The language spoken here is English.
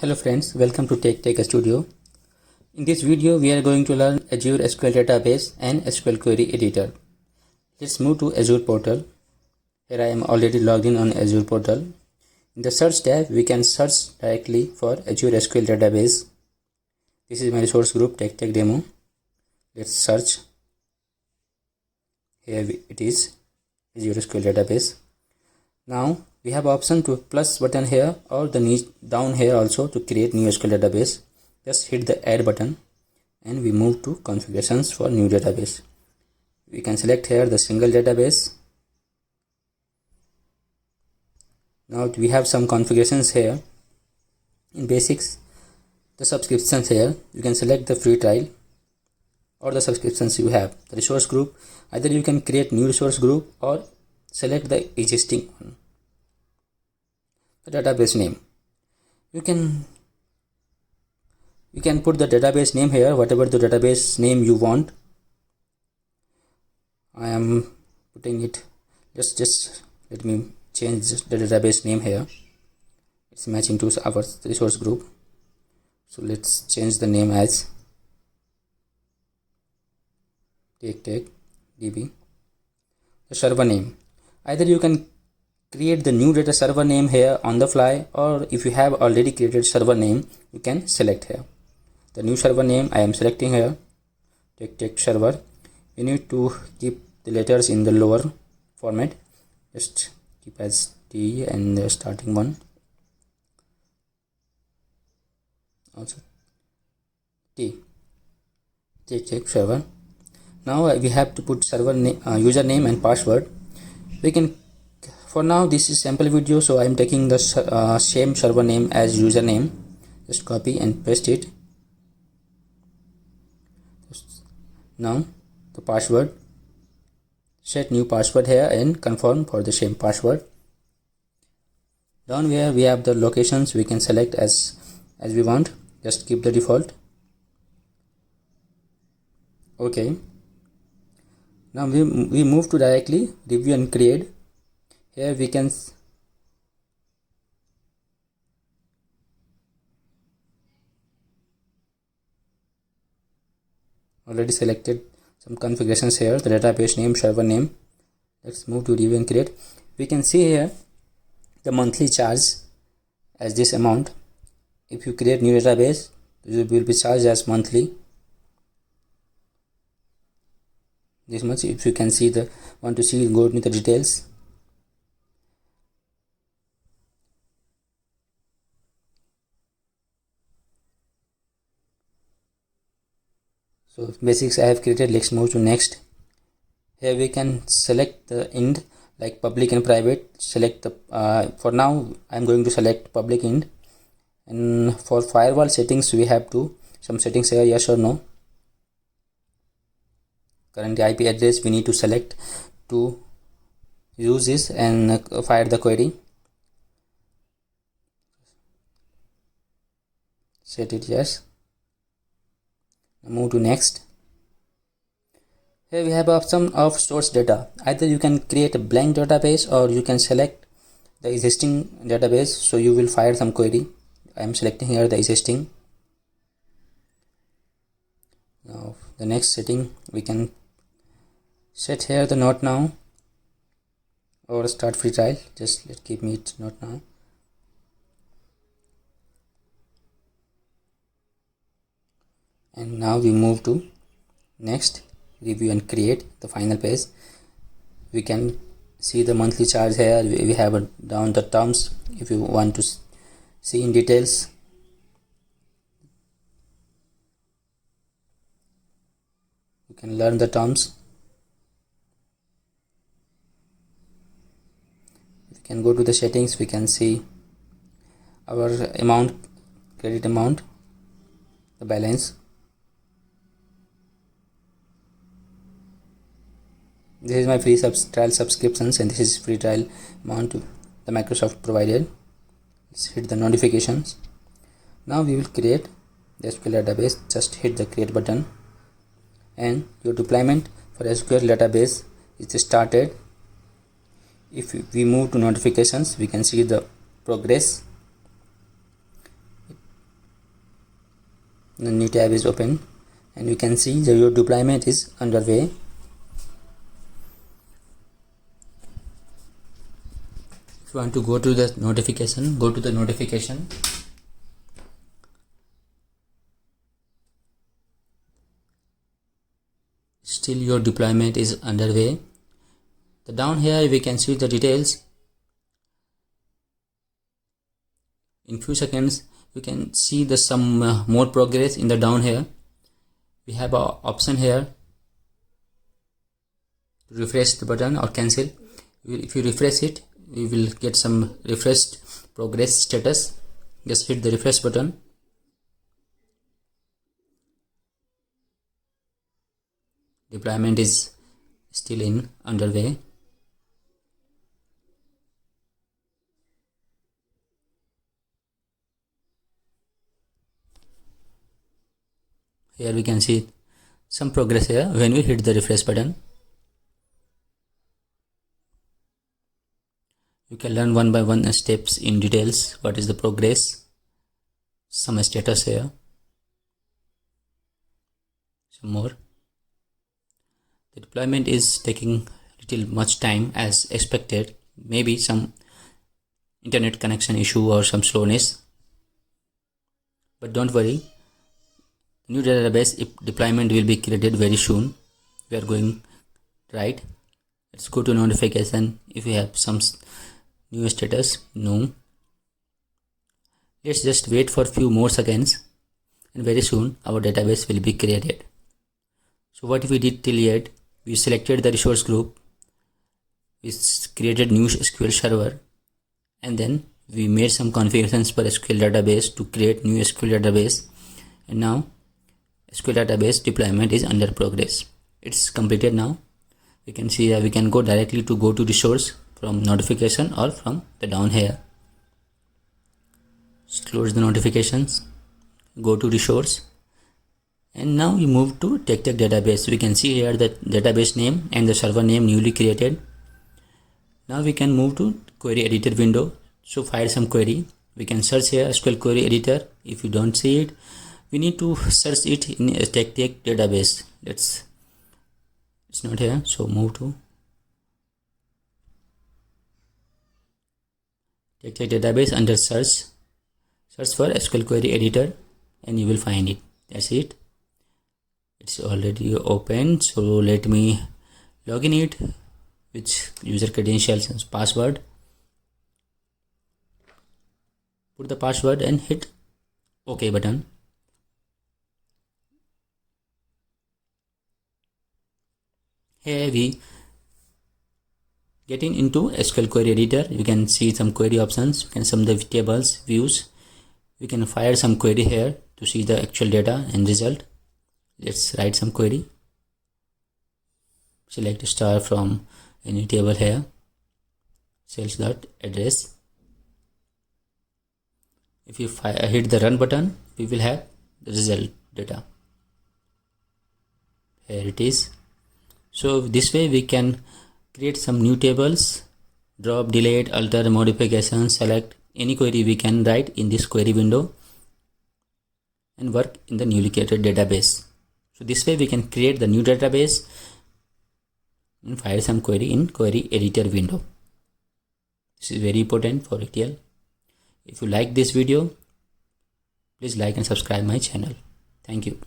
Hello friends, welcome to Tech Studio. In this video, we are going to learn Azure SQL Database and SQL Query Editor. Let's move to Azure portal. Here I am already logged in on Azure portal. In the search tab, we can search directly for Azure SQL Database. This is my resource group Tech Demo. Let's search. Here it is, Azure SQL Database. Now we have option to plus button here or the down here also to create new SQL database. Just hit the add button and we move to configurations for new database. We can select here the single database. Now we have some configurations here. In basics, the subscriptions here, you can select the free trial or the subscriptions you have. The resource group, either you can create new resource group or select the existing one. The database name, you can put the database name here, whatever the database name you want. I am putting it, just let me change the database name here. It's matching to our resource group, so let's change the name as DB. The server name, either you can create the new data server name here on the fly, or if you have already created server name, you can select here. The new server name I am selecting here, Tech server. You need to keep the letters in the lower format. Just keep as T and the starting one. Also T, Tech server. Now we have to put server name, username and password. We can, for now this is sample video, so I am taking the same server name as username. Just copy and paste it. Now the password, set new password here and confirm for the same password. Down here we have the locations, we can select as we want. Just keep the default. Okay, now we move to directly review and create. Here we can already selected some configurations here, the database name, server name. Let's move to review and create. We can see here the monthly charge as this amount. If you create new database, you will be charged as monthly this much. If you can see want to see, go into the details. So basics I have created. Let's move to next. Here we can select the end like public and private. Select the for now I am going to select public end, and for firewall settings we have to some settings here, yes or no. Current IP address we need to select to use this and fire the query. Set it yes. Move to next. Here we have option of source data. Either you can create a blank database or you can select the existing database, so you will fire some query. I am selecting here the existing. Now the next setting, we can set here the not now or start free trial. Just let's keep it not now. And now we move to next, review and create the final page. We can see the monthly charge here. We have down the terms. If you want to see in details, you can learn the terms. We can go to the settings. We can see our amount, credit amount, the balance. This is my free trial subscriptions, and this is free trial amount the Microsoft provided. Let's hit the notifications. Now we will create the SQL database. Just hit the create button and your deployment for SQL database is started. If we move to notifications, we can see the progress. The new tab is open and you can see that your deployment is underway. If you want to go to the notification, go to the notification. Still your deployment is underway. The down here we can see the details. In few seconds you can see the some more progress in the down here. We have a option here to refresh the button or cancel. If you refresh it, we will get some refreshed progress status. Just hit the refresh button. Deployment is still in underway. Here we can see some progress here when we hit the refresh button. You can learn one by one steps in details. What is the progress? Some status here. Some more. The deployment is taking little much time as expected. Maybe some internet connection issue or some slowness. But don't worry. New database deployment will be created very soon. We are going right. Let's go to notification. If we have some new status, no. Let's just wait for few more seconds and very soon our database will be created. So what we did till yet, we selected the resource group, we created new SQL server, and then we made some configurations for SQL database to create new SQL database, and now SQL database deployment is under progress. It's completed now. We can see that we can go directly to go to resource from notification or from the down here. Just close the notifications, go to resource, and now we move to TechTech database. We can see here the database name and the server name newly created. Now we can move to query editor window. So fire some query. We can search here SQL query editor. If you don't see it, we need to search it in a TechTech database. It's not here, so move to TechTech database under search for SQL query editor and you will find it. That's it. It's already open, so let me log in it with user credentials and password. Put the password and hit OK button. Here we getting into SQL query editor. You can see some query options. You can some the tables, views. We can fire some query here to see the actual data and result. Let's write some query. Select star from any table here. Sales.address. If you hit the run button, we will have the result data. Here it is. So this way we can create some new tables, drop, delete, alter, modification, select any query we can write in this query window and work in the newly created database. So this way we can create the new database and fire some query in query editor window. This is very important for ETL. If you like this video, please like and subscribe my channel. Thank you.